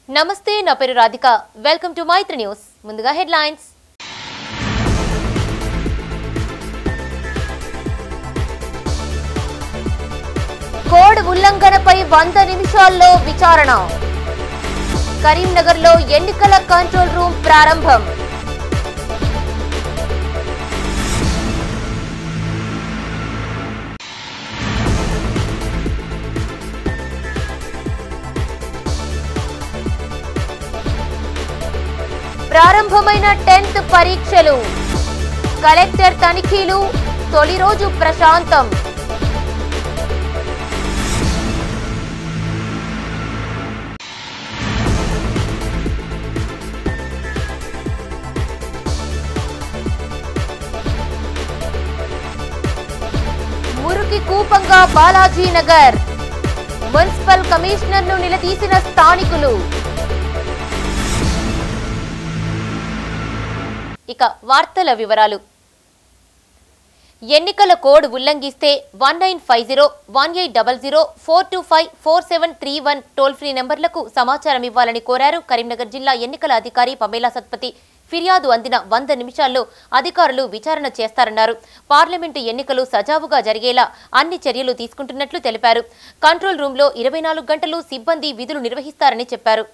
నమస్తే, నా పేరు Radhika. Welcome to Maithri news. ముందుగా హెడ్లైన్స్. కోడ్ ఉల్లంఘనపై 100 నిమిషాల్లో విచారణ. కరీంనగర్లో ఎన్నికల కంట్రోల్ రూమ్ ప్రారంభం. ప్రారంభమైన 10th పరీక్షలు. కలెక్టర్ తనిఖీలు. తొలి రోజు ప్రశాంతం. మురికి కూపంగా బాలాజీ నగర్. మున్సిపల్ కమిషనర్ను నిలదీసిన స్థానికులు. ఇక వార్తల వివరాలు. ఎన్నికల కోడ్ ఉల్లంఘిస్తే 1950 1800 425 4731 టోల్ ఫ్రీ నెంబర్లకు సమాచారం ఇవ్వాలని కోరారు కరీంనగర్ జిల్లా ఎన్నికల అధికారి పమేలా సత్పతి. ఫిర్యాదు అందిన 100 నిమిషాల్లో అధికారులు విచారణ చేస్తారన్నారు. పార్లమెంటు ఎన్నికలు సజావుగా జరిగేలా అన్ని చర్యలు తీసుకుంటున్నట్లు తెలిపారు. కంట్రోల్ రూంలో 24 గంటలు సిబ్బంది విధులు నిర్వహిస్తారని చెప్పారు.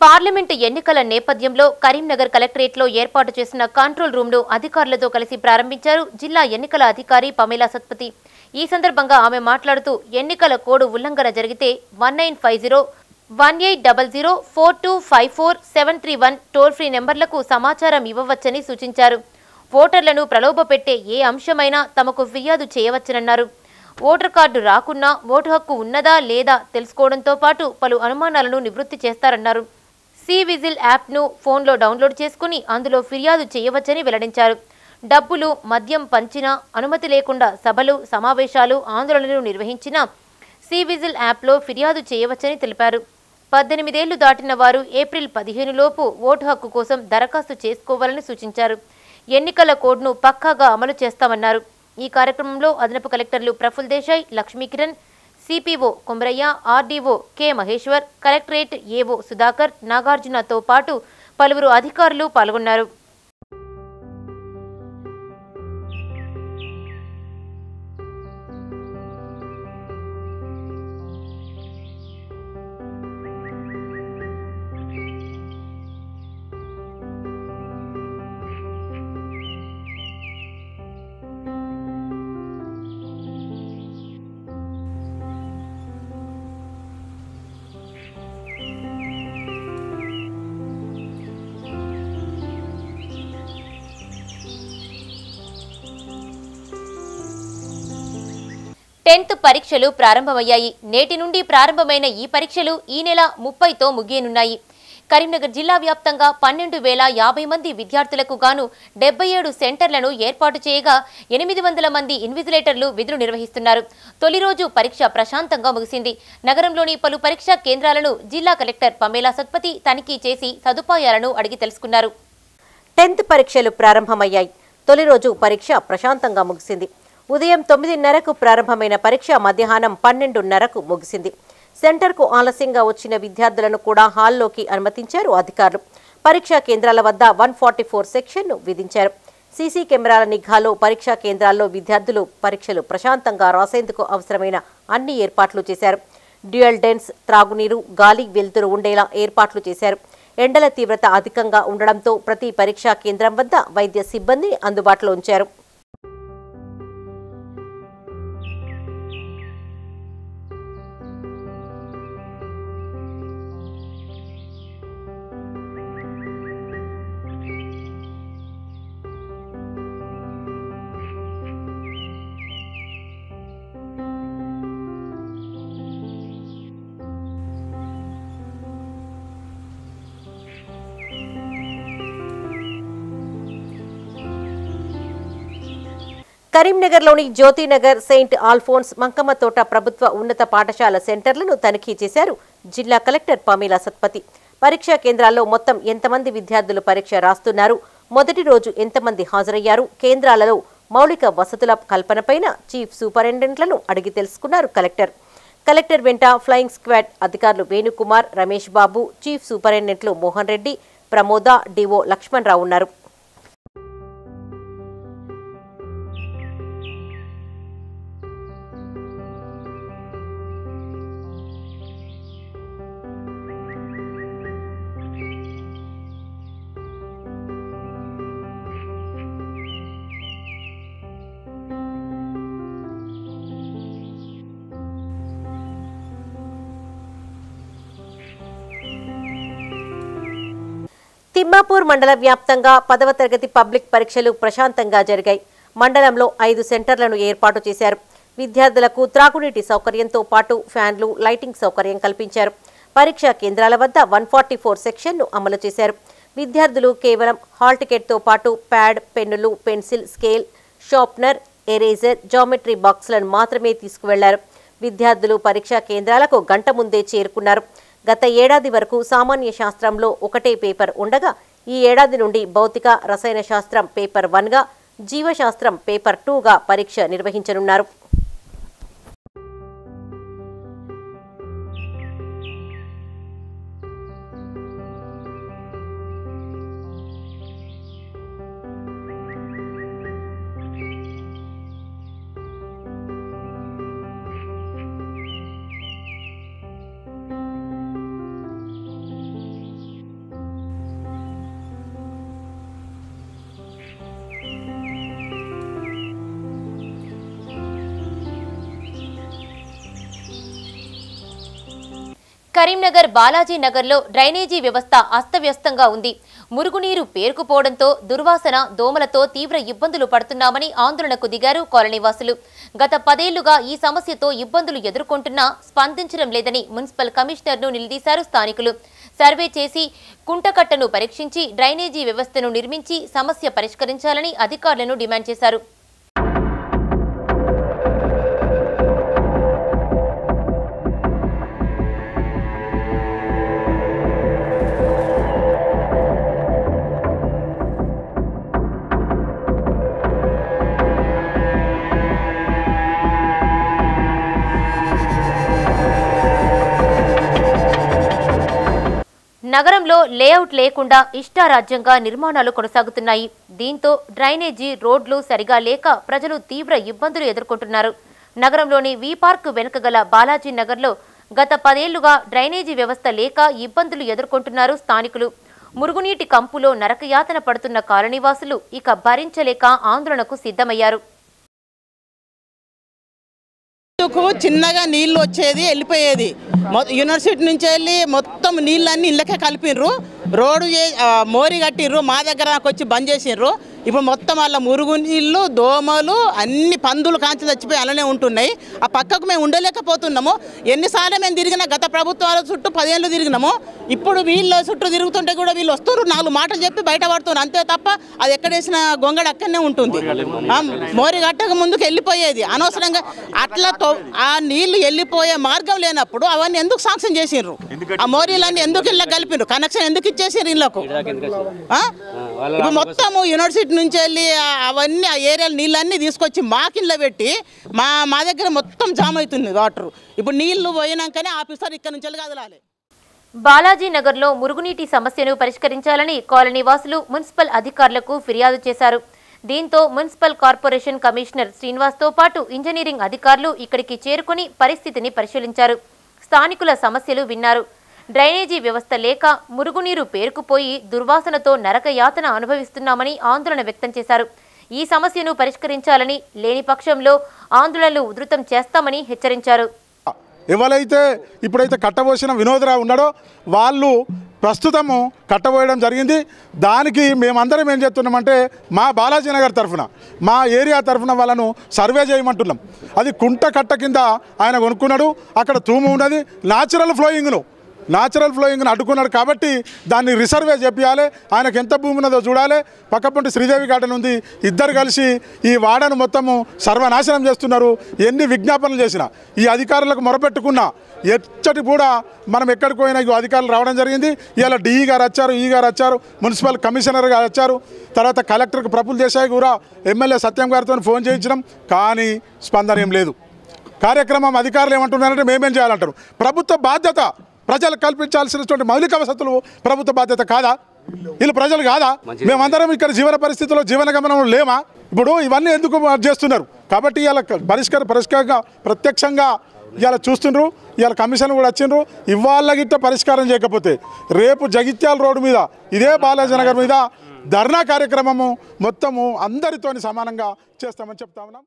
పార్లమెంటు ఎన్నికల నేపథ్యంలో కరీంనగర్ కలెక్టరేట్లో ఏర్పాటు చేసిన కంట్రోల్ రూమ్ను అధికారులతో కలిసి ప్రారంభించారు జిల్లా ఎన్నికల అధికారి పమేలా సత్పతి. ఈ సందర్భంగా ఆమె మాట్లాడుతూ ఎన్నికల కోడ్ ఉల్లంఘన జరిగితే 1950 1800 4254 731 టోల్ ఫ్రీ నెంబర్లకు సమాచారం ఇవ్వవచ్చని సూచించారు. ఓటర్లను ప్రలోభపెట్టే ఏ అంశమైనా తమకు ఫిర్యాదు చేయవచ్చనన్నారు. ఓటర్ కార్డు రాకున్నా ఓటు హక్కు ఉన్నదా లేదా తెలుసుకోవడంతో పాటు పలు అనుమానాలను నివృత్తి చేస్తారన్నారు. సి విజిల్ యాప్ను ఫోన్లో డౌన్లోడ్ చేసుకుని అందులో ఫిర్యాదు చేయవచ్చని వెల్లడించారు. డబ్బులు, మద్యం పంచినా, అనుమతి లేకుండా సభలు, సమావేశాలు, ఆందోళనలు నిర్వహించినా సి విజిల్ యాప్లో ఫిర్యాదు చేయవచ్చని తెలిపారు. 18 ఏళ్లు దాటిన వారు ఏప్రిల్ 15 లోపు ఓటు హక్కు కోసం దరఖాస్తు చేసుకోవాలని సూచించారు. ఎన్నికల కోడ్ను పక్కాగా అమలు చేస్తామన్నారు. ఈ కార్యక్రమంలో అదనపు కలెక్టర్లు Praful Desai, Lakshmikiran, CPO Komaraiah, RDO K Maheshwar, collectorate AO Sudhakar, నాగార్జునతో పాటు పలువురు అధికారులు పాల్గొన్నారు. టెన్త్ పరీక్షలు ప్రారంభమయ్యాయి. నేటి నుండి ప్రారంభమైన ఈ పరీక్షలు ఈ నెల 30తో ముగియనున్నాయి. కరీంనగర్ జిల్లా వ్యాప్తంగా 12,050 మంది విద్యార్థులకు గాను 77 సెంటర్లను ఏర్పాటు చేయగా 800 మంది ఇన్విజిలేటర్లు విధులు నిర్వహిస్తున్నారు. తొలి రోజు పరీక్ష ప్రశాంతంగా ముగిసింది. నగరంలోని పలు పరీక్షా కేంద్రాలను జిల్లా కలెక్టర్ పమేలా సత్పతి తనిఖీ చేసి సదుపాయాలను అడిగి తెలుసుకున్నారు. 10th పరీక్షలు ప్రారంభమయ్యాయి. తొలి రోజు పరీక్ష ప్రశాంతంగా ముగిసింది. ఉదయం 9:30కు ప్రారంభమైన పరీక్ష మధ్యాహ్నం 12:30కు ముగిసింది. సెంటర్కు ఆలస్యంగా వచ్చిన విద్యార్థులను కూడా హాల్లోకి అనుమతించారు అధికారులు. పరీక్షా కేంద్రాల వద్ద 144 సెక్షన్ను విధించారు. సీసీ కెమెరాల నిఘాలో పరీక్షా కేంద్రాల్లో విద్యార్థులు పరీక్షలు ప్రశాంతంగా రాసేందుకు అవసరమైన అన్ని ఏర్పాట్లు చేశారు. డ్యూయల్ డెన్స్, త్రాగునీరు, గాలి వెలుతురు ఉండేలా ఏర్పాట్లు చేశారు. ఎండల తీవ్రత అధికంగా ఉండడంతో ప్రతి పరీక్షా కేంద్రం వద్ద వైద్య సిబ్బందిని అందుబాటులో ఉంచారు. కరీంనగర్లోని జ్యోతినగర్, సెయింట్ ఆల్ఫోన్స్, మంకమ్మతోట ప్రభుత్వ ఉన్నత పాఠశాల సెంటర్లను తనిఖీ చేశారు జిల్లా కలెక్టర్ పమేలా సత్పతి. పరీక్షా కేంద్రాల్లో మొత్తం ఎంతమంది విద్యార్థులు పరీక్ష రాస్తున్నారు, మొదటి రోజు ఎంతమంది హాజరయ్యారు, కేంద్రాలలో మౌలిక వసతుల కల్పనపైన చీఫ్ సూపరింటెండెంట్లను అడిగి తెలుసుకున్నారు కలెక్టర్. కలెక్టర్ వెంట ఫ్లయింగ్ స్క్వాడ్ అధికారులు వేణుకుమార్, రమేష్ బాబు, చీఫ్ సూపరింటెండెంట్లు మోహన్ రెడ్డి, ప్రమోద, డిఓ లక్ష్మణ్ రావు ఉన్నారు. తిమ్మాపూర్ మండల వ్యాప్తంగా 10వ తరగతి పబ్లిక్ పరీక్షలు ప్రశాంతంగా జరిగాయి. మండలంలో 5 సెంటర్లను ఏర్పాటు చేశారు. విద్యార్థులకు త్రాగునీటి సౌకర్యంతో పాటు ఫ్యాన్లు, లైటింగ్ సౌకర్యం కల్పించారు. పరీక్షా కేంద్రాల వద్ద 144 సెక్షన్ను అమలు చేశారు. విద్యార్థులు కేవలం హాల్ టికెట్తో పాటు ప్యాడ్, పెన్నులు, pencil, scale, sharpener, eraser, geometry బాక్సులను మాత్రమే తీసుకువెళ్లారు. విద్యార్థులు పరీక్షా కేంద్రాలకు గంట ముందే చేరుకున్నారు. గత ఏడాది వరకు సామాన్య శాస్త్రంలో ఒకటే పేపర్ ఉండగా ఈ ఏడాది నుండి భౌతిక, రసాయన శాస్త్రం పేపర్ 1గా, జీవశాస్త్రం పేపర్ 2గా పరీక్ష నిర్వహించనున్నారు. కరీంనగర్ బాలాజీ నగర్లో డ్రైనేజీ వ్యవస్థ అస్తవ్యస్తంగా ఉంది. మురుగునీరు పేరుకుపోవడంతో దుర్వాసన, దోమలతో తీవ్ర ఇబ్బందులు పడుతున్నామని ఆందోళనకు దిగారు కాలనీవాసులు. గత 10 ఏళ్లుగా ఈ సమస్యతో ఇబ్బందులు ఎదుర్కొంటున్నా స్పందించడం లేదని మున్సిపల్ కమిషనర్ను నిలదీశారు స్థానికులు. సర్వే చేసి కుంటకట్టను పరీక్షించి డ్రైనేజీ వ్యవస్థను నిర్మించి సమస్య పరిష్కరించాలని అధికారులను డిమాండ్ చేశారు. నగరంలో లేఅవుట్ లేకుండా ఇష్టారాజ్యంగా నిర్మాణాలు కొనసాగుతున్నాయి. దీంతో డ్రైనేజీ, రోడ్లు సరిగా లేక ప్రజలు తీవ్ర ఇబ్బందులు ఎదుర్కొంటున్నారు. నగరంలోని వి పార్క్ వెనుక గల బాలాజీ నగర్లో గత 10 ఏళ్లుగా డ్రైనేజీ వ్యవస్థ లేక ఇబ్బందులు ఎదుర్కొంటున్నారు స్థానికులు. మురుగునీటి కంపులో నరకయాతన పడుతున్న కాలనీవాసులు ఇక భరించలేక ఆందోళనకు సిద్ధమయ్యారు. చిన్నగా నీళ్లు వచ్చేది, వెళ్ళిపోయేది. యూనివర్సిటీ నుంచి వెళ్ళి మొత్తం నీళ్ళన్నీ ఇళ్ళకే కలిపినరు. రోడ్డు మోరి కట్టిర్రు, మా దగ్గర వచ్చి బంద్ చేసిర్రు. ఇప్పుడు మొత్తం వాళ్ళ మురుగు నీళ్ళు, దోమలు, అన్ని పందులు కాంచి చచ్చిపోయి అలానే ఉంటున్నాయి. ఆ పక్కకు మేము ఉండలేకపోతున్నాము. ఎన్నిసార్లు మేము తిరిగినా, గత ప్రభుత్వాల చుట్టూ 10 ఏళ్ళు తిరిగినాము. ఇప్పుడు వీళ్ళ చుట్టూ తిరుగుతుంటే కూడా వీళ్ళు వస్తున్నారు, 4 మాటలు చెప్పి బయట పడుతున్నారు. అంతే తప్ప అది ఎక్కడేసిన గొంగడ అక్కడనే ఉంటుంది. మోరి కట్టక ముందుకు వెళ్ళిపోయేది అనవసరంగా. అట్లా ఆ నీళ్లు వెళ్ళిపోయే మార్గం లేనప్పుడు అవన్నీ ఎందుకు శాంక్షన్ చేసిండ్రు? ఆ మోరీలన్నీ ఎందుకు ఇళ్ళకి కలిపిండ్రు? కనెక్షన్ ఎందుకు ఇచ్చేసారు ఇళ్ళకు? ఇప్పుడు మొత్తము యూనివర్సిటీ నుంచి వెళ్ళి అవన్నీ ఆ ఏరియాలో నీళ్ళన్నీ తీసుకొచ్చి మాకిళ్ళలో పెట్టి మా దగ్గర మొత్తం జామ్ అవుతుంది వాటర్. ఇప్పుడు నీళ్లు పోయినాకనే ఆఫీసర్ ఇక్కడ నుంచి వెళ్ళి కదలాలి. బాలాజీ నగర్లో మురుగునీటి సమస్యను పరిష్కరించాలని కాలనీవాసులు మున్సిపల్ అధికారులకు ఫిర్యాదు చేశారు. దీంతో మున్సిపల్ కార్పొరేషన్ కమిషనర్ శ్రీనివాస్తో పాటు ఇంజనీరింగ్ అధికారులు ఇక్కడికి చేరుకుని పరిస్థితిని పరిశీలించారు. స్థానికుల సమస్యలు విన్నారు. డ్రైనేజీ వ్యవస్థ లేక మురుగునీరు పేరుకుపోయి దుర్వాసనతో నరకయాతన అనుభవిస్తున్నామని ఆందోళన వ్యక్తం చేశారు. ఈ సమస్యను పరిష్కరించాలని, లేని పక్షంలో ఆందోళనలు ఉధృతం చేస్తామని హెచ్చరించారు. ఎవరైతే ఇప్పుడైతే కట్టబోసిన వినోదరావు ఉన్నాడో వాళ్ళు ప్రస్తుతము కట్టబోయడం జరిగింది. దానికి మేమందరం ఏం చేస్తున్నామంటే మా బాలాజీ నగర్ తరఫున, మా ఏరియా తరఫున వాళ్ళను సర్వే చేయమంటున్నాం. అది కుంట కట్ట కింద ఆయన కొనుక్కున్నాడు. అక్కడ తూము ఉన్నది, న్యాచురల్ ఫ్లోయింగ్ను న్యాచురల్ ఫ్లోయింగ్ని అడ్డుకున్నాడు కాబట్టి దాన్ని రిసర్వే చేపియాలి, ఆయనకు ఎంత భూమి ఉన్నదో చూడాలి. పక్కపంటి శ్రీదేవి గార్డెన్ ఉంది, ఇద్దరు కలిసి ఈ వాడను మొత్తము సర్వనాశనం చేస్తున్నారు. ఎన్ని విజ్ఞాపనలు చేసినా ఈ అధికారులకు మొరపెట్టుకున్నా ఎచ్చటి కూడా మనం ఎక్కడికి పోయినా అధికారులు రావడం జరిగింది. ఇలా డిఈ గారు వచ్చారు, ఈ గారు వచ్చారు, మున్సిపల్ కమిషనర్ గారు వచ్చారు, తర్వాత కలెక్టర్కి ప్రఫుల్ దేశాయ్ కూడా ఎమ్మెల్యే సత్యం గారితో ఫోన్ చేయించడం, కానీ స్పందన ఏం లేదు. కార్యక్రమం అధికారులు ఏమంటున్నారంటే మేమేం చేయాలంటారు. ప్రభుత్వ బాధ్యత ప్రజలకు కల్పించాల్సినటువంటి మౌలిక వసతులు ప్రభుత్వ బాధ్యత కాదా? వీళ్ళు ప్రజలు కాదా? మేమందరం ఇక్కడ జీవన పరిస్థితుల్లో జీవన గమనంలో లేమా? ఇప్పుడు ఇవన్నీ ఎందుకు చేస్తున్నారు? కాబట్టి ఇలా పరిష్కారంగా ప్రత్యక్షంగా ఇవాళ చూస్తుండ్రు. ఇవాళ కమిషన్ కూడా వచ్చిండ్రు. ఇవాళ గిట్ట పరిష్కారం చేయకపోతే రేపు జగిత్యాల రోడ్డు మీద ఇదే బాలాజీ నగర్ మీద ధర్నా కార్యక్రమము మొత్తము అందరితోని సమానంగా చేస్తామని చెప్తా ఉన్నాం.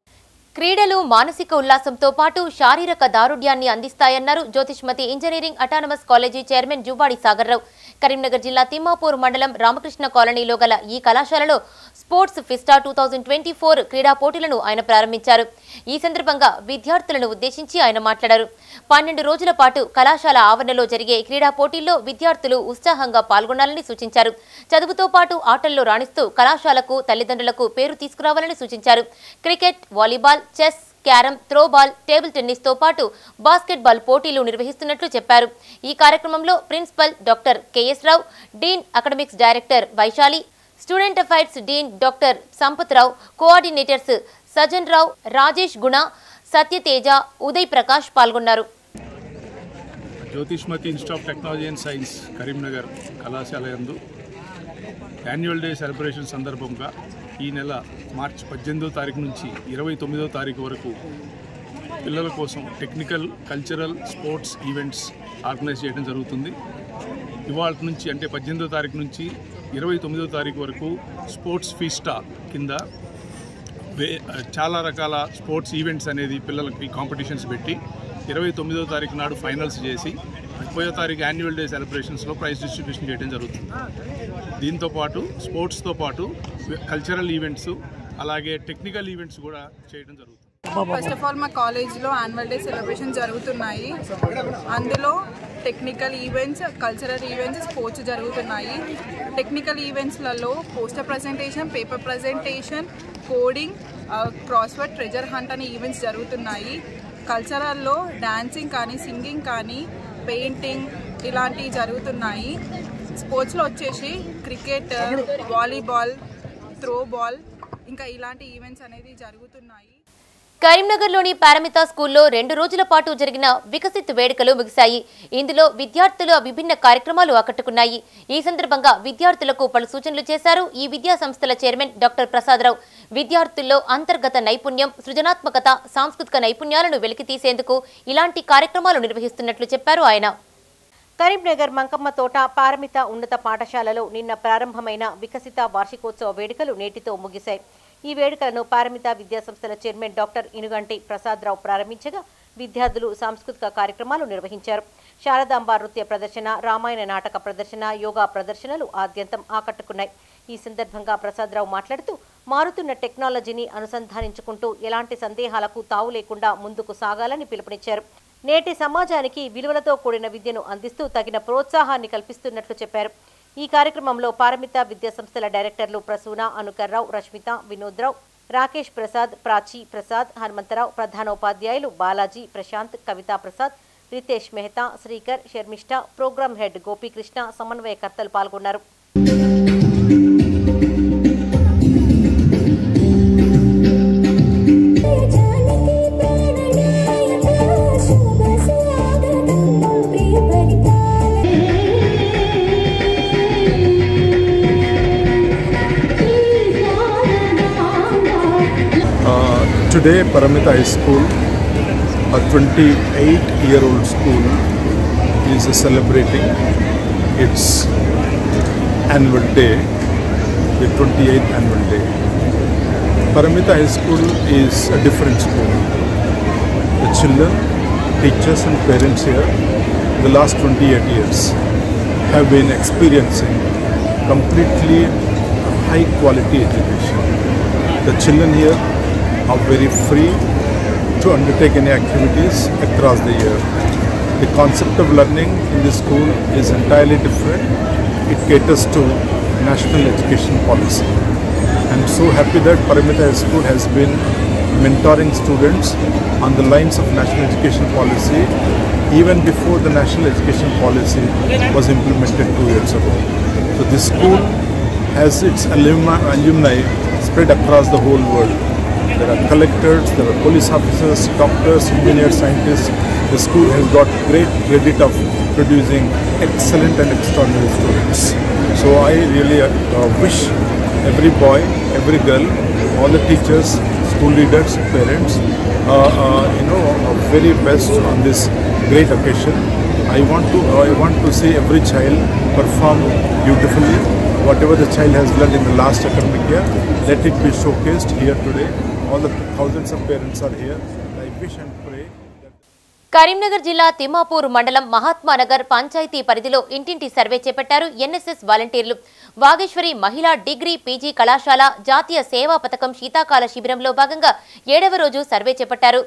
క్రీడలు మానసిక ఉల్లాసంతో పాటు శారీరక దారుఢ్యాన్ని అందిస్తాయన్నారు Jyothishmathi engineering autonomous college chairman Juvvadi Sagar Rao. Karimnagar జిల్లా తిమ్మాపూర్ మండలం రామకృష్ణ కాలనీలో గల ఈ కళాశాలలో స్పోర్ట్స్ ఫిస్టా 2024 క్రీడా పోటీలను ఆయన ప్రారంభించారు. ఈ సందర్భంగా విద్యార్థులను ఉద్దేశించి ఆయన మాట్లాడారు. 12 రోజుల పాటు కళాశాల ఆవరణలో జరిగే క్రీడా పోటీల్లో విద్యార్థులు ఉత్సాహంగా పాల్గొనాలని సూచించారు. చదువుతో పాటు ఆటల్లో రాణిస్తూ కళాశాలకు తల్లిదండ్రులకు పేరు తీసుకురావాలని సూచించారు. Cricket, volleyball, chess, carrom, throwball, table టెన్నిస్తో పాటు బాస్కెట్బాల్ పోటీలు నిర్వహిస్తున్నట్లు చెప్పారు. ఈ కార్యక్రమంలో principal doctor KS Rao, dean academics director Vaishali, student affairs dean doctor Sampath Rao, coordinators Sajan Rao, Rajesh Guna, Satyateja, Uday Prakash పాల్గొన్నారు. Jyothishmathi institute of technology and science Karimnagar కళాశాల యందు యాన్యువల్ డే సెలబ్రేషన్ సందర్భంగా ఈ నెల మార్చి 18వ తారీఖు నుంచి 29వ తారీఖు వరకు పిల్లల కోసం technical, cultural, sports events organise చేయడం జరుగుతుంది. ఇవాళ నుంచి అంటే 18వ తారీఖు నుంచి 29వ తారీఖు వరకు స్పోర్ట్స్ ఫీస్టా కింద చాలా రకాల స్పోర్ట్స్ ఈవెంట్స్ అనేది పిల్లలకి కాంపిటీషన్స్ పెట్టి 29వ తారీఖు నాడు ఫైనల్స్ చేసి 30వ తారీఖు యాన్యువల్ డే సెలబ్రేషన్స్లో ప్రైజ్ డిస్ట్రిబ్యూషన్ చేయడం జరుగుతుంది. దీంతోపాటు స్పోర్ట్స్తో పాటు కల్చరల్ ఈవెంట్స్ అలాగే టెక్నికల్ ఈవెంట్స్ కూడా చేయడం జరుగుతుంది. ఫస్ట్ ఆఫ్ ఆల్ మా కాలేజ్లో యాన్యువల్ డే సెలబ్రేషన్ జరుగుతున్నాయి. అందులో technical events, cultural events, sports జరుగుతున్నాయి. టెక్నికల్ ఈవెంట్స్లలో poster presentation, paper presentation, coding, crossword, treasure hunt అనే ఈవెంట్స్ జరుగుతున్నాయి. కల్చరల్లో డాన్సింగ్ కానీ, సింగింగ్ కానీ, పెయింటింగ్ ఇలాంటివి జరుగుతున్నాయి. స్పోర్ట్స్లో వచ్చేసి క్రికెట్, వాలీబాల్, త్రోబాల్ ఇంకా ఇలాంటి ఈవెంట్స్ అనేది జరుగుతున్నాయి. కరీంనగర్లోని పారమిత స్కూల్లో 2 రోజుల పాటు జరిగిన వికసిత్ వేడుకలు ముగిశాయి. ఇందులో విద్యార్థుల విభిన్న కార్యక్రమాలు ఆకట్టుకున్నాయి. ఈ సందర్భంగా విద్యార్థులకు పలు సూచనలు చేశారు ఈ విద్యా సంస్థల చైర్మన్ డాక్టర్ ప్రసాదరావు. విద్యార్థుల్లో అంతర్గత నైపుణ్యం, సృజనాత్మకత, సాంస్కృతిక నైపుణ్యాలను వెలికితీసేందుకు ఇలాంటి కార్యక్రమాలు నిర్వహిస్తున్నట్లు చెప్పారు ఆయన. కరీంనగర్ మంకమ్మ తోట పారమిత ఉన్నత పాఠశాలలో నిన్న ప్రారంభమైన వికసిత వార్షికోత్సవ వేడుకలు నేటితో ముగిశాయి. ఈ వేడుకలను పారమిత విద్యాసంస్థల చైర్మన్ డాక్టర్ ఇనుగంటి ప్రసాదరావు ప్రారంభించగా విద్యార్థులు సాంస్కృతిక కార్యక్రమాలు నిర్వహించారు. శారదాంబ నృత్య ప్రదర్శన, రామాయణ నాటక ప్రదర్శన, యోగా ప్రదర్శనలు ఆద్యంతం ఆకట్టుకున్నాయి. ఈ సందర్భంగా ప్రసాదరావు మాట్లాడుతూ మారుతున్న టెక్నాలజీని అనుసంధానించుకుంటూ ఎలాంటి సందేహాలకు తావు లేకుండా ముందుకు సాగాలని పిలుపునిచ్చారు. నేటి సమాజానికి విలువలతో కూడిన విద్యను అందిస్తూ తగిన ప్రోత్సాహాన్ని కల్పిస్తున్నట్లు చెప్పారు. ఈ కార్యక్రమంలో పారమిత విద్యాసంస్థల డైరెక్టర్లు ప్రసూన, అనుకర్రావు, రష్మిత, వినోద్రావు, రాకేష్ ప్రసాద్, ప్రాచీ ప్రసాద్, హనుమంతరావు, ప్రధానోపాధ్యాయులు బాలాజీ, ప్రశాంత్, కవితా ప్రసాద్, రితేష్ మెహతా, శ్రీకర్, శర్మిష్ట, ప్రోగ్రాం హెడ్ గోపీకృష్ణ, సమన్వయకర్తలు పాల్గొన్నారు. Today, Paramita High School, a 28-year-old school, is celebrating its annual day, the 28th annual day. Paramita High School is a different school. The children, teachers and parents here in the last 28 years have been experiencing completely high quality education. The children here are very free to undertake any activities across the year. The concept of learning in this school is entirely different. It caters to national education policy. I'm so happy that Paramita High School has been mentoring students on the lines of national education policy even before the national education policy was implemented 2 years ago. So this school has its alumni spread across the whole world. There are collectors, there are police officers, doctors, engineers, scientists. The school has got great credit of producing excellent and extraordinary students. So I really wish every boy, every girl, all the teachers, school leaders, parents, very best on this great occasion. I want to see every child perform beautifully. Whatever the child has learned in the last academic year, let it be showcased here today. All the thousands of parents are here. I wish and pray. Karimnagar జిల్లా తిమ్మాపూర్ మండలం మహాత్మానగర్ పంచాయతీ పరిధిలో ఇంటింటి survey చేపట్టారు NSS వాలంటీర్లు. వాగేశ్వరి మహిళా degree PG కళాశాల జాతీయ సేవా పథకం శీతాకాల శిబిరంలో భాగంగా 7వ రోజు సర్వే చేపట్టారు.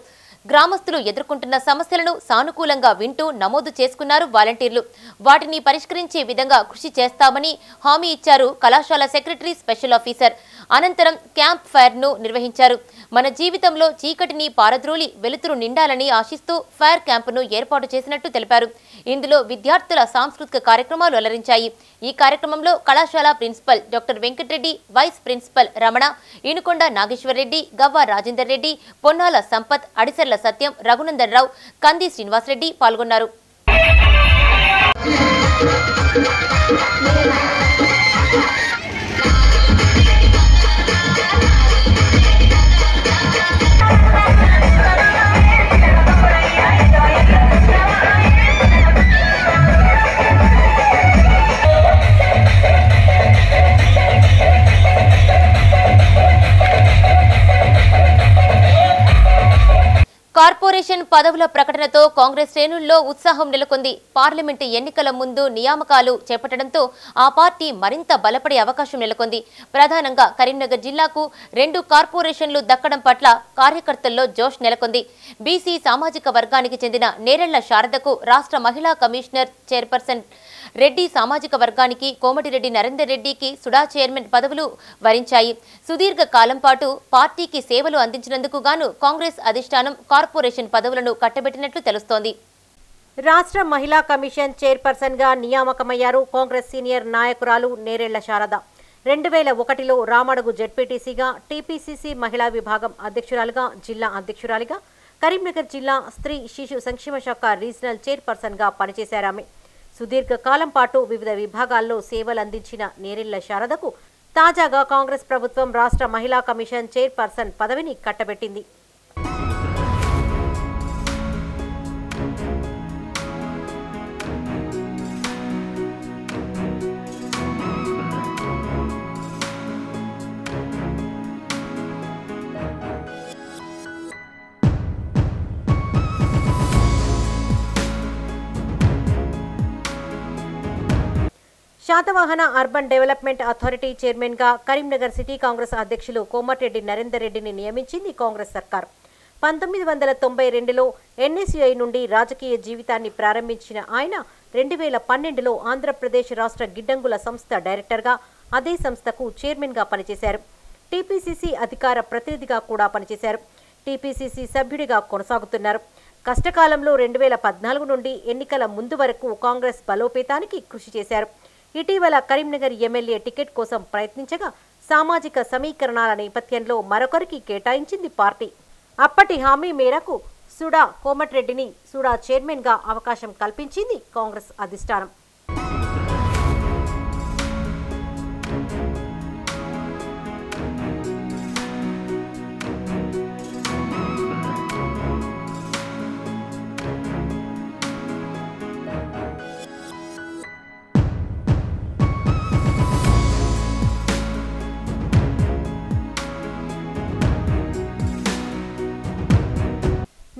గ్రామస్తులు ఎదుర్కొంటున్న సమస్యలను సానుకూలంగా వింటూ నమోదు చేసుకున్నారు వాలంటీర్లు. వాటిని పరిష్కరించే విధంగా కృషి చేస్తామని హామీ ఇచ్చారు కళాశాల సెక్రటరీ స్పెషల్ ఆఫీసర్. అనంతరం క్యాంప్ ఫైర్ ను నిర్వహించారు. మన జీవితంలో చీకటిని పారద్రోలి వెలుతురు నిండాలని ఆశిస్తూ ఫైర్ క్యాంపును ఏర్పాటు చేసినట్టు తెలిపారు. ఇందులో విద్యార్థుల సాంస్కృతిక కార్యక్రమాలు అలరించాయి. ఈ కార్యక్రమంలో కళాశాల principal doctor Venkata Reddy, vice principal Ramana, Enukonda Nageswara Reddy, Gavva Rajender Reddy, Ponnala Sampath, అడిసర్ల సత్యం, రఘునందన్ రావు, కంది శ్రీనివాసరెడ్డి పాల్గొన్నారు. కార్పొరేషన్ పదవుల ప్రకటనతో కాంగ్రెస్ శ్రేణుల్లో ఉత్సాహం నెలకొంది. పార్లమెంటు ఎన్నికల ముందు నియామకాలు చేపట్టడంతో ఆ పార్టీ మరింత బలపడే అవకాశం నెలకొంది. ప్రధానంగా కరీంనగర్ జిల్లాకు 2 కార్పొరేషన్లు దక్కడం పట్ల కార్యకర్తల్లో జోష్ నెలకొంది. బీసీ సామాజిక వర్గానికి చెందిన నేరెళ్ల శారదకు రాష్ట్ర మహిళా కమిషనర్ చైర్పర్సన్ రెడ్డి సామాజిక వర్గానికి కోమటిరెడ్డి నరేందర్ రెడ్డికి సుడా చైర్మన్ పదవులు వరించాయి. సుదీర్ఘ కాలం పాటు పార్టీకి సేవలు అందించినందుకు గాను కాంగ్రెస్ అధిష్టానం కార్పొరేషన్ పదవులను కట్టబెట్టినట్లు తెలుస్తోంది. రాష్ట్ర మహిళా కమిషన్ చైర్పర్సన్ గా నియామకమయ్యారు కాంగ్రెస్ సీనియర్ నాయకురాలు నేరెళ్ల శారద. 2001లో రామడుగు జెడ్పీటీసీగా, టీపీసీసీ మహిళా విభాగం అధ్యక్షురాలుగా, జిల్లా అధ్యక్షురాలిగా, కరీంనగర్ జిల్లా స్త్రీ శిశు సంక్షేమ శాఖ రీజనల్ చైర్పర్సన్ గా పనిచేశారామె. సుదీర్ఘ కాలం పాటు వివిధ విభాగాల్లో సేవలు అందించిన నేరెళ్ల శారదకు తాజాగా కాంగ్రెస్ ప్రభుత్వం రాష్ట్ర మహిళా కమిషన్ చైర్పర్సన్ పదవిని కట్టబెట్టింది. Satavahana urban development authority chairman గా కరీంనగర్ సిటీ కాంగ్రెస్ అధ్యక్షులు కోమటిరెడ్డి నరేందర్ రెడ్డిని నియమించింది కాంగ్రెస్ సర్కార్. 1992లో ఎన్ఎస్యుఐ నుండి రాజకీయ జీవితాన్ని ప్రారంభించిన ఆయన 2012లో ఆంధ్రప్రదేశ్ రాష్ట్ర గిడ్డంగుల సంస్థ డైరెక్టర్గా, అదే సంస్థకు చైర్మన్ గా పనిచేశారు. టీపీసీసీ అధికార ప్రతినిధిగా కూడా పనిచేశారు. టీపీసీసీ సభ్యుడిగా కొనసాగుతున్నారు. కష్టకాలంలో 2014 నుండి ఎన్నికల ముందు వరకు కాంగ్రెస్ బలోపేతానికి కృషి చేశారు. ఇటీవల కరీంనగర్ ఎమ్మెల్యే టికెట్ కోసం ప్రయత్నించగా సామాజిక సమీకరణాల నేపథ్యంలో మరొకరికి కేటాయించింది పార్టీ. అప్పటి హామీ మేరకు సుడా కోమటిరెడ్డిని సుడా చైర్మన్ గా అవకాశం కల్పించింది కాంగ్రెస్ అధిష్టానం.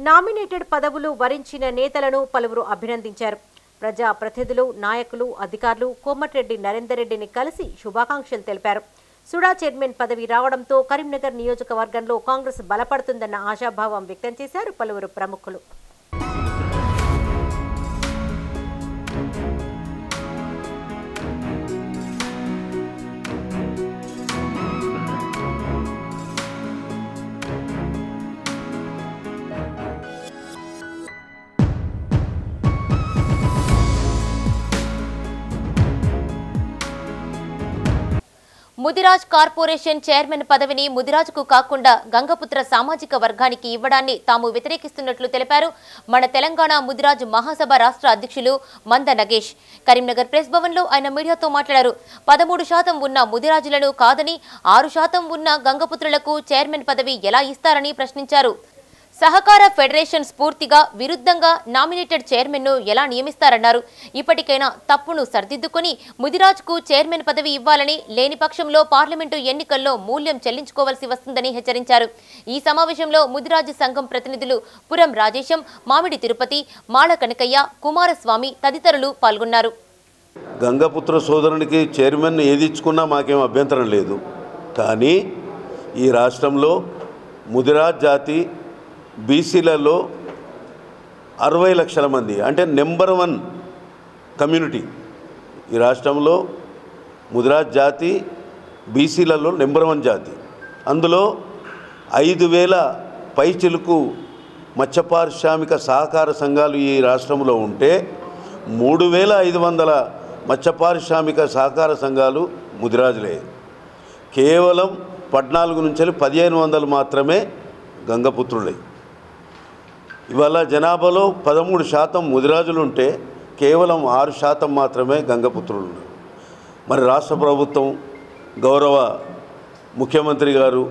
నామినేటెడ్ పదవులు వరించిన నేతలను పలువురు అభినందించారు. ప్రజా ప్రతినిధులు, నాయకులు, అధికారులు కోమటిరెడ్డి నరేందర్ రెడ్డిని కలిసి శుభాకాంక్షలు తెలిపారు. సుడా చైర్మన్ పదవి రావడంతో కరీంనగర్ నియోజకవర్గంలో కాంగ్రెస్ బలపడుతుందన్న ఆశాభావం వ్యక్తం చేశారు పలువురు ప్రముఖులు. ముదిరాజ్ కార్పొరేషన్ చైర్మన్ పదవిని ముదిరాజుకు కాకుండా గంగపుత్ర సామాజిక వర్గానికి ఇవ్వడాన్ని తాము వ్యతిరేకిస్తున్నట్లు తెలిపారు మన తెలంగాణ ముదిరాజ్ మహాసభ రాష్ట్ర అధ్యక్షులు మంద నగేష్. కరీంనగర్ ప్రెస్ భవన్లో ఆయన మీడియాతో మాట్లాడారు. 13% ఉన్న ముదిరాజులను కాదని 6% ఉన్న గంగపుత్రులకు చైర్మన్ పదవి ఎలా ఇస్తారని ప్రశ్నించారు. సహకార ఫెడరేషన్ స్ఫూర్తిగా విరుద్ధంగా నామినేటెడ్ చైర్మన్ను ఎలా నియమిస్తారన్నారు. ఇప్పటికైనా తప్పును సరిదిద్దుకొని ముదిరాజ్కు చైర్మన్ పదవి ఇవ్వాలని, లేని పక్షంలో పార్లమెంటు ఎన్నికల్లో మూల్యం చెల్లించుకోవాల్సి వస్తుందని హెచ్చరించారు. ఈ సమావేశంలో ముదిరాజ్ సంఘం ప్రతినిధులు పురం రాజేశం, మామిడి తిరుపతి, మాళ కనకయ్య, కుమారస్వామి తదితరులు పాల్గొన్నారు. గంగపుత్ర సోదరునికి చైర్మన్ ఏది ఇచ్చుకున్నా మాకేం అభ్యంతరం లేదు. కానీ ఈ రాష్ట్రంలో ముదిరాజ్ జాతి బీసీలలో 60 లక్షల మంది, అంటే నెంబర్ 1 కమ్యూనిటీ. ఈ రాష్ట్రంలో ముదిరాజ్ జాతి బీసీలలో నెంబర్ 1 జాతి. అందులో 5,000 పైచిలుకు మత్స్యపారిశ్రామిక సహకార సంఘాలు ఈ రాష్ట్రంలో ఉంటే 3,500 మత్స్యపారిశ్రామిక సహకార సంఘాలు ముదిరాజులే. కేవలం 14 నుంచి 1,500 మాత్రమే గంగపుత్రులే. ఇవాళ జనాభాలో 13% ముదిరాజులు ఉంటే కేవలం 6% మాత్రమే గంగపుత్రులు. మరి రాష్ట్ర ప్రభుత్వం గౌరవ ముఖ్యమంత్రి గారు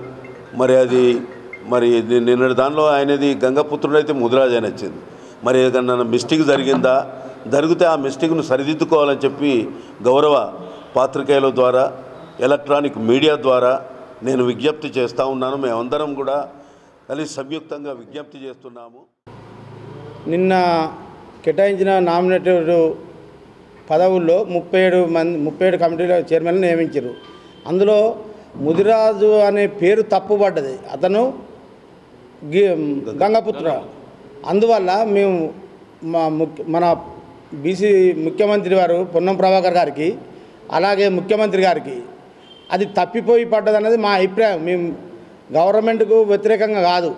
మరి నిన్నటి దానిలో ఆయనది గంగపుత్రుడైతే ముదిరాజు అని వచ్చింది. మరి ఏదన్నా మిస్టేక్ జరిగిందా, జరిగితే ఆ మిస్టేక్ను సరిదిద్దుకోవాలని చెప్పి గౌరవ పాత్రికేయుల ద్వారా, ఎలక్ట్రానిక్ మీడియా ద్వారా నేను విజ్ఞప్తి చేస్తూ ఉన్నాను. మేమందరం కూడా కలిసి సంయుక్తంగా విజ్ఞప్తి చేస్తున్నాము. నిన్న కేటాయించిన నామినేటెడ్ పదవుల్లో 37 కమిటీల చైర్మన్లు నియమించారు. అందులో ముదిరాజు అనే పేరు తప్పుపడ్డది. అతను గంగపుత్ర. అందువల్ల మేము మన బీసీ ముఖ్యమంత్రి వారు పొన్నం ప్రభాకర్ గారికి, అలాగే ముఖ్యమంత్రి గారికి అది తప్పిపోయి పడ్డదన్నది మా అభిప్రాయం. మేము గవర్నమెంట్కు వ్యతిరేకంగా కాదు.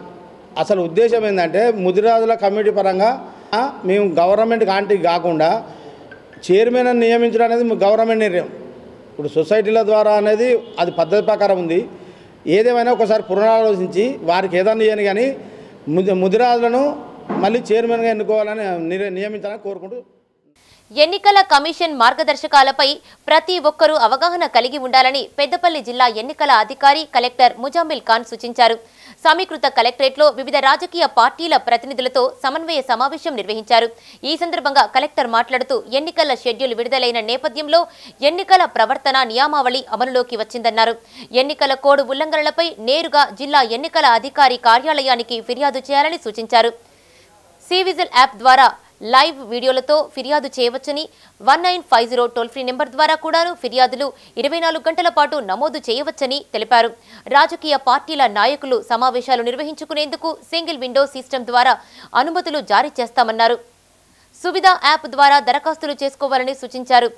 అసలు ఉద్దేశం ఏంటంటే ముదిరాజుల కమిటీ పరంగా మేము గవర్నమెంట్ కాంటికి కాకుండా చైర్మన్ అని నియమించడం అనేది గవర్నమెంట్ నిర్ణయం. ఇప్పుడు సొసైటీల ద్వారా అనేది అది పద్ధతి ప్రకారం ఉంది. ఏదేమైనా ఒకసారి పునరాలోచించి వారికి ఏదన్నా చేయని కానీ ముదిరాజులను మళ్ళీ చైర్మన్గా ఎన్నుకోవాలని నియమించాలని కోరుకుంటూ, ఎన్నికల కమిషన్ మార్గదర్శకాలపై ప్రతి ఒక్కరూ అవగాహన కలిగి ఉండాలని పెద్దపల్లి జిల్లా ఎన్నికల అధికారి కలెక్టర్ ముజామిల్ ఖాన్ సూచించారు. సమీకృత కలెక్టరేట్లో వివిధ రాజకీయ పార్టీల ప్రతినిధులతో సమన్వయ సమావేశం నిర్వహించారు. ఈ సందర్భంగా కలెక్టర్ మాట్లాడుతూ ఎన్నికల షెడ్యూల్ విడుదలైన నేపథ్యంలో ఎన్నికల ప్రవర్తన నియమావళి అమలులోకి వచ్చిందన్నారు. ఎన్నికల కోడ్ ఉల్లంఘనలపై నేరుగా జిల్లా ఎన్నికల అధికారి కార్యాలయానికి ఫిర్యాదు చేయాలని సూచించారు. సివిజిల్ యాప్ ద్వారా లైవ్ వీడియోలతో ఫిర్యాదు చేయవచ్చని, 1950 టోల్ ఫ్రీ నెంబర్ ద్వారా కూడా ఫిర్యాదులు 24 గంటల పాటు నమోదు చేయవచ్చని తెలిపారు. రాజకీయ పార్టీల నాయకులు సమావేశాలు నిర్వహించుకునేందుకు సింగిల్ విండో సిస్టమ్ ద్వారా అనుమతులు జారీ చేస్తామన్నారు. సువిధ యాప్ ద్వారా దరఖాస్తులు చేసుకోవాలని సూచించారు.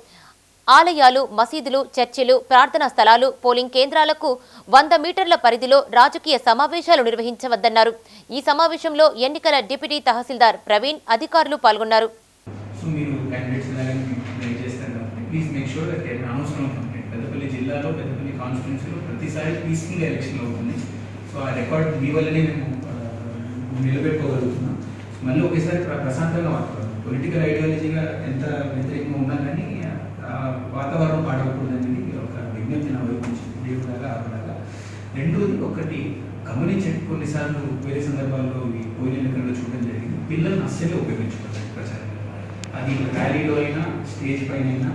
ఆలయాలు, మసీదులు, చర్చిలు, ప్రార్థనా స్థలాలు, పోలింగ్ కేంద్రాలకు 100 మీటర్ల పరిధిలో రాజకీయ సమావేశాలు నిర్వహించవద్దన్నారు. ఈ సమావేశంలో ఎన్నికల డిప్యూటీ తహసీల్దార్ ప్రవీణ్, అధికారులు పాల్గొన్నారు. పొలిటికల్ ఐడియాలజీగా ఎంత వ్యతిరేకంగా ఉన్నా కానీ వాతావరణం పాడవకూడదని ఒక విజ్ఞప్తి నా వైపు నుంచి దేవులాగా ఆపలాగా. రెండోది, ఒకటి గమనించండి, కొన్నిసార్లు వేరే సందర్భాల్లో ఈ పోయిన ఎన్నికల్లో చూడడం జరిగింది, పిల్లల్ని అస్సలే ఉపయోగించుకోవాలి ప్రచారంలో. అది ర్యాలీలో అయినా, స్టేజ్ పైన అయినా,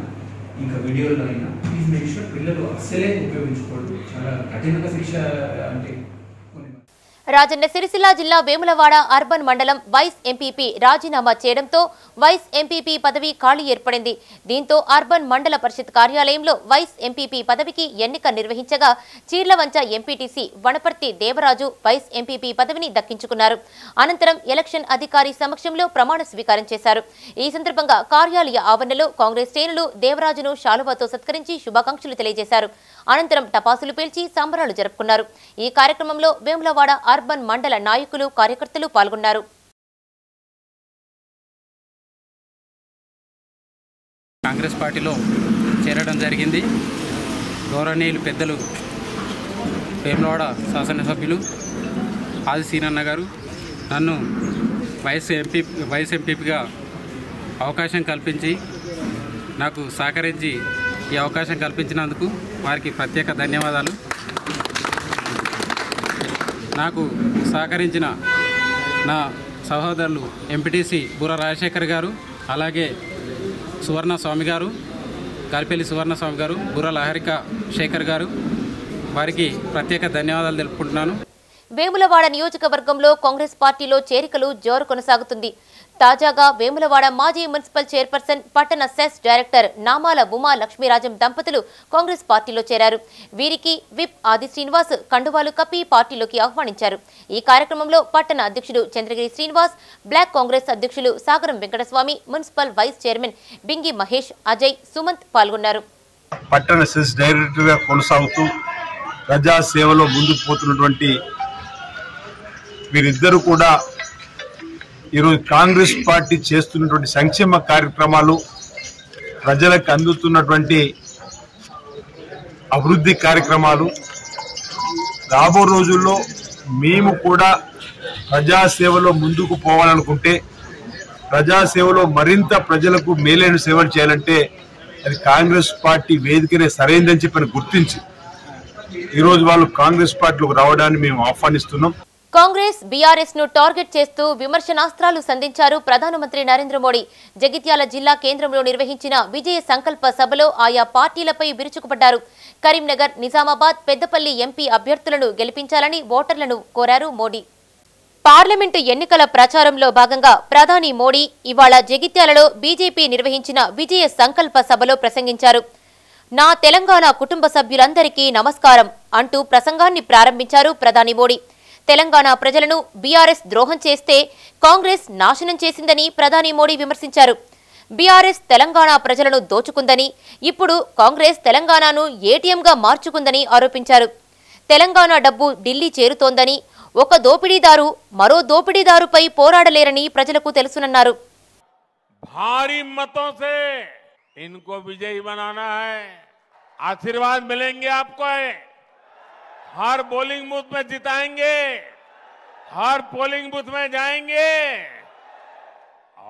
ఇంకా వీడియోలో అయినా ప్లీజ్ మేక్ షూర్ పిల్లలు అస్సలే ఉపయోగించుకోవద్దు. చాలా కఠినంగా శిక్ష అంటే. రాజన్న సిరిసిల్ల జిల్లా వేములవాడ అర్బన్ మండలం వైస్ ఎంపీపీ రాజీనామా చేయడంతో వైస్ ఎంపీపీ పదవి ఖాళీ ఏర్పడింది. దీంతో అర్బన్ మండల పరిషత్ కార్యాలయంలో వైస్ ఎంపీపీ పదవికి ఎన్నిక నిర్వహించగా Chirlavancha MPTC Vanaparthi Devaraju vice MPP పదవిని దక్కించుకున్నారు. అనంతరం ఎలక్షన్ అధికారి సమక్షంలో ప్రమాణ స్వీకారం చేశారు. ఈ సందర్భంగా కార్యాలయ ఆవరణలో కాంగ్రెస్ శ్రేణులు దేవరాజును శాలువాతో సత్కరించి శుభాకాంక్షలు తెలియజేశారు. అనంతరం టపాసులు పేల్చి సంబరాలు జరుపుకున్నారు. ఈ కార్యక్రమంలో వేములవాడ అర్బన్ మండల నాయకులు, కార్యకర్తలు పాల్గొన్నారు. కాంగ్రెస్ పార్టీలో చేరడం జరిగింది. గౌరవనీయులు పెద్దలు వేములవాడ శాసనసభ్యులు ఆది సీనన్న గారు నన్ను వైస్ ఎంపీగా అవకాశం కల్పించి నాకు సహకరించి ఈ అవకాశం కల్పించినందుకు వారికి ప్రత్యేక ధన్యవాదాలు. నాకు సహకరించిన నా సహోదరులు ఎంపీటీసీ బుర్ర రాజశేఖర్ గారు, అలాగే సువర్ణస్వామి గారు, గారిపల్లి సువర్ణస్వామి గారు, బుర్ర లహరిక శేఖర్ గారు, వారికి ప్రత్యేక ధన్యవాదాలు తెలుపుకుంటున్నాను. వేములవాడ నియోజకవర్గంలో కాంగ్రెస్ పార్టీలో చేరికలు జోరు కొనసాగుతుంది. తాజాగా వేములవాడ మాజీ మున్సిపల్ చైర్పర్సన్, పట్టణ సెస్ డైరెక్టర్ నామాల ఉమా లక్ష్మీరాజం దంపతులు కాంగ్రెస్ పార్టీలో చేరారు. వీరికి విప్ ఆది శ్రీనివాస్ కండువాలు కప్పి పార్టీలోకి ఆహ్వానించారు. ఈ కార్యక్రమంలో పట్టణ అధ్యక్షుడు చంద్రగిరి శ్రీనివాస్, బ్లాక్ కాంగ్రెస్ అధ్యక్షులు Sagaram Venkataswamy, municipal vice chairman Bingi Mahesh, Ajay, Sumanth పాల్గొన్నారు. పట్టణ సెస్ డైరెక్టర్గా కొనసాగుతూ ప్రజా సేవలో ముందుకు పోతున్నటువంటి వీరిద్దరూ కూడా ఈరోజు కాంగ్రెస్ పార్టీ చేస్తున్నటువంటి సంక్షేమ కార్యక్రమాలు, ప్రజలకు అందుతున్నటువంటి అభివృద్ధి కార్యక్రమాలు, రాబో రోజుల్లో మేము కూడా ప్రజాసేవలో ముందుకు పోవాలనుకుంటే, ప్రజాసేవలో మరింత ప్రజలకు మేలైన సేవలు చేయాలంటే అది కాంగ్రెస్ పార్టీ వేదికనే సరైందని చెప్పని గుర్తించి ఈరోజు వాళ్ళు కాంగ్రెస్ పార్టీలోకి రావడాన్ని మేము ఆహ్వానిస్తున్నాం. కాంగ్రెస్ బీఆర్ఎస్ ను టార్గెట్ చేస్తూ విమర్శనాస్త్రాలు సంధించారు ప్రధానమంత్రి నరేంద్ర మోడీ. జగిత్యాల జిల్లా కేంద్రంలో నిర్వహించిన విజయ సంకల్ప సభలో ఆయా పార్టీలపై విరుచుకుపడ్డారు. కరీంనగర్, నిజామాబాద్, పెద్దపల్లి ఎంపీ అభ్యర్థులను గెలిపించాలని ఓటర్లను కోరారు మోడీ. పార్లమెంటు ఎన్నికల ప్రచారంలో భాగంగా ప్రధాని మోడీ ఇవాళ జగిత్యాలలో బీజేపీ నిర్వహించిన విజయ సంకల్ప సభలో ప్రసంగించారు. నా తెలంగాణ కుటుంబ సభ్యులందరికీ నమస్కారం అంటూ ప్రసంగాన్ని ప్రారంభించారు ప్రధాని మోడీ. తెలంగాణ ప్రజలను బీఆర్ఎస్ ద్రోహం చేస్తే కాంగ్రెస్ నాశనం చేసిందని ప్రధాని మోడీ విమర్శించారు. బీఆర్ఎస్ తెలంగాణ ప్రజలను దోచుకుందని, ఇప్పుడు కాంగ్రెస్ తెలంగాణను ఏటీఎంగా మార్చుకుందని ఆరోపించారు. తెలంగాణ డబ్బు ఢిల్లీ చేరుతోందని, ఒక దోపిడీదారు మరో దోపిడీదారుపై పోరాడలేరని ప్రజలకు తెలుసునన్నారు. భారీ मतों से इनको विजयी बनाना है, आशीर्वाद मिलेंगे आपको, हर पोलिंग बूथ में जिताएंगे, हर पोलिंग बूथ में जाएंगे।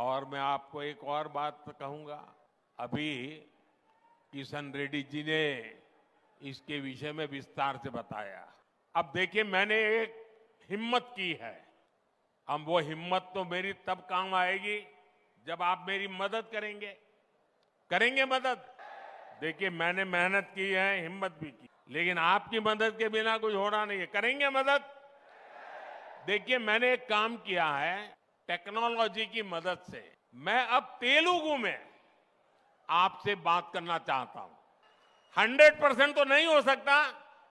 और मैं आपको एक और बात कहूंगा, अभी किशन रेड्डी जी ने इसके विषय में विस्तार से बताया। अब देखिए, मैंने एक हिम्मत की है, अब वो हिम्मत तो मेरी तब काम आएगी जब आप मेरी मदद करेंगे मदद। देखिए, मैंने मेहनत की है, हिम्मत भी की, लेकिन आपकी मदद के बिना कुछ होना नहीं है। करेंगे मदद। देखिए, मैंने एक काम किया है, टेक्नोलॉजी की मदद से मैं अब तेलुगु में आपसे बात करना चाहता हूं। 100% तो नहीं हो सकता,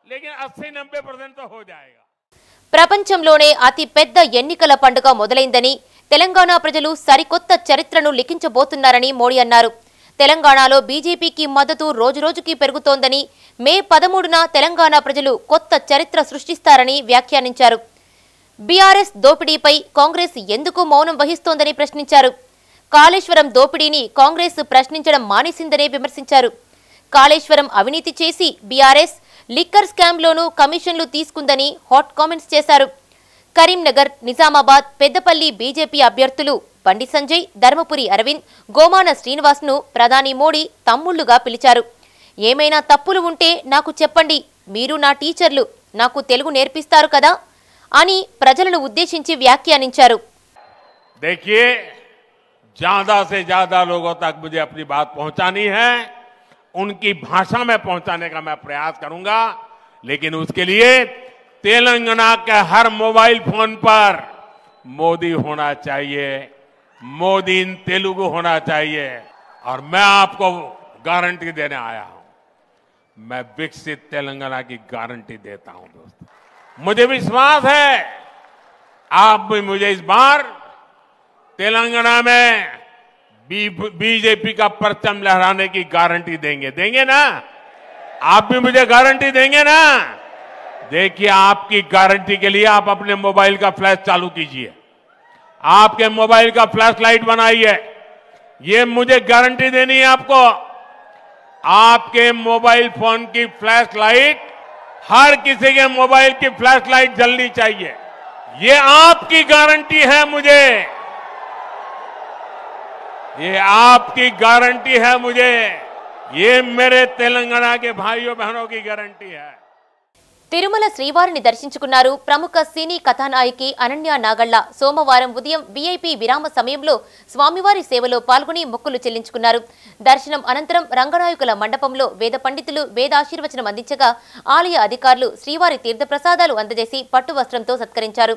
लेकिन 80-90% तो हो जाएगा। ప్రపంచంలోనే అతి పెద్ద ఎన్నికల పండుగ మొదలైందని, తెలంగాణ ప్రజలు సరికొత్త చరిత్రను లిఖించబోతున్నారని మోడీ అన్నారు. తెలంగాణలో బీజేపీకి మద్దతు రోజురోజుకి పెరుగుతోందని, మే 13న తెలంగాణ ప్రజలు కొత్త చరిత్ర సృష్టిస్తారని వ్యాఖ్యానించారు. బీఆర్ఎస్ దోపిడీపై కాంగ్రెస్ ఎందుకు మౌనం వహిస్తోందని ప్రశ్నించారు. కాళేశ్వరం దోపిడీని కాంగ్రెస్ ప్రశ్నించడం మానేసిందనే విమర్శించారు. కాళేశ్వరం అవినీతి చేసి బీఆర్ఎస్ లిక్కర్ స్కామ్లోనూ కమిషన్లు తీసుకుందని హాట్ కామెంట్స్ చేశారు. కరీంనగర్, నిజామాబాద్, పెద్దపల్లి బీజేపీ అభ్యర్థులు బండి సంజయ్, ధర్మపురి అరవింద్, గోమాన శ్రీనివాస్ను ప్రధాని మోడీ తమ్ముళ్లుగా పిలిచారు. ఏమైనా తప్పులు ఉంటే నాకు చెప్పండి, మీరు నా టీచర్లు, నాకు తెలుగు నేర్పిస్తారు కదా అని ప్రజలను ఉద్దేశించి వ్యాఖ్యానించారు. देखिए, ज्यादा से ज्यादा लोगों तक मुझे अपनी बात पहुंचानी है, उनकी भाषा में पहुंचाने का मैं प्रयास करूंगा, लेकिन उसके लिए तेलंगाना के हर मोबाइल फोन पर मोदी होना चाहिए, मोदी इन तेलुगु होना चाहिए। और मैं आपको गारंटी देने आया हूं, मैं विकसित तेलंगाना की गारंटी देता हूं दोस्तों। मुझे विश्वास है आप भी मुझे इस बार तेलंगाना में बीजेपी का परचम लहराने की गारंटी देंगे ना? आप भी मुझे गारंटी देंगे ना? देखिए, आपकी गारंटी के लिए आप अपने मोबाइल का फ्लैश चालू कीजिए, आपके मोबाइल का फ्लैश लाइट बनाइए, ये मुझे गारंटी देनी है आपको। आपके मोबाइल फोन की फ्लैश लाइट, हर किसी के मोबाइल की फ्लैश लाइट जलनी चाहिए। ये आपकी गारंटी है मुझे, ये आपकी गारंटी है मुझे, ये मेरे तेलंगाना के भाइयों बहनों की गारंटी है। తిరుమల శ్రీవారిని దర్శించుకున్నారు ప్రముఖ సినీ కథానాయకి అనన్య నాగళ్ల. సోమవారం ఉదయం వీఐపీ విరామ సమయంలో స్వామివారి సేవలో పాల్గొని మొక్కులు చెల్లించుకున్నారు. దర్శనం అనంతరం రంగనాయకుల మండపంలో వేద పండితులు వేదాశీర్వచనం అందించగా ఆలయ అధికారులు శ్రీవారి తీర్థప్రసాదాలు అందజేసి పట్టు వస్త్రంతో సత్కరించారు.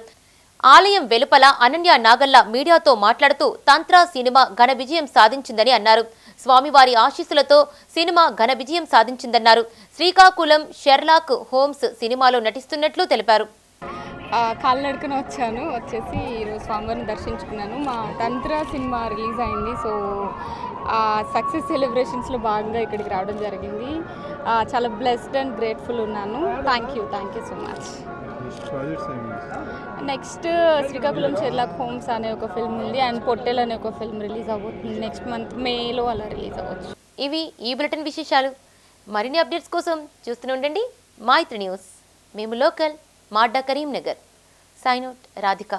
ఆలయం వెలుపల అనన్య నాగళ్ల మీడియాతో మాట్లాడుతూ తంత్ర సినిమా ఘన విజయం సాధించిందని అన్నారు. స్వామివారి ఆశీస్సులతో సినిమా ఘన విజయం సాధించిందన్నారు. శ్రీకాకుళం షెర్లాక్ హోమ్స్ సినిమాలో నటిస్తున్నట్లు తెలిపారు. కాలినడకన వచ్చేసి ఈరోజు స్వామివారిని దర్శించుకున్నాను. మా తంత్ర సినిమా రిలీజ్ అయింది. సో సక్సెస్ సెలబ్రేషన్స్లో భాగంగా ఇక్కడికి రావడం జరిగింది. చాలా బ్లెస్డ్ అండ్ గ్రేట్ఫుల్ ఉన్నాను. Thank you so much. Next Srikakulam Sherlock Holmes అనే ఒక ఫిల్మ్ ఉంది అండ్ పొట్టెల్ అనే ఒక ఫిల్మ్ రిలీజ్ అవ్వబోతుంది. నెక్స్ట్ మంత్ మేలో అలా రిలీజ్ అవ్వచ్చు. ఇవి ఈ బులెటిన్ విశేషాలు. మరిన్ని అప్డేట్స్ కోసం చూస్తూనే ఉండండి మైత్రి న్యూస్. మేము లోకల్ మాడ్డా కరీంనగర్. Sign out Radhika.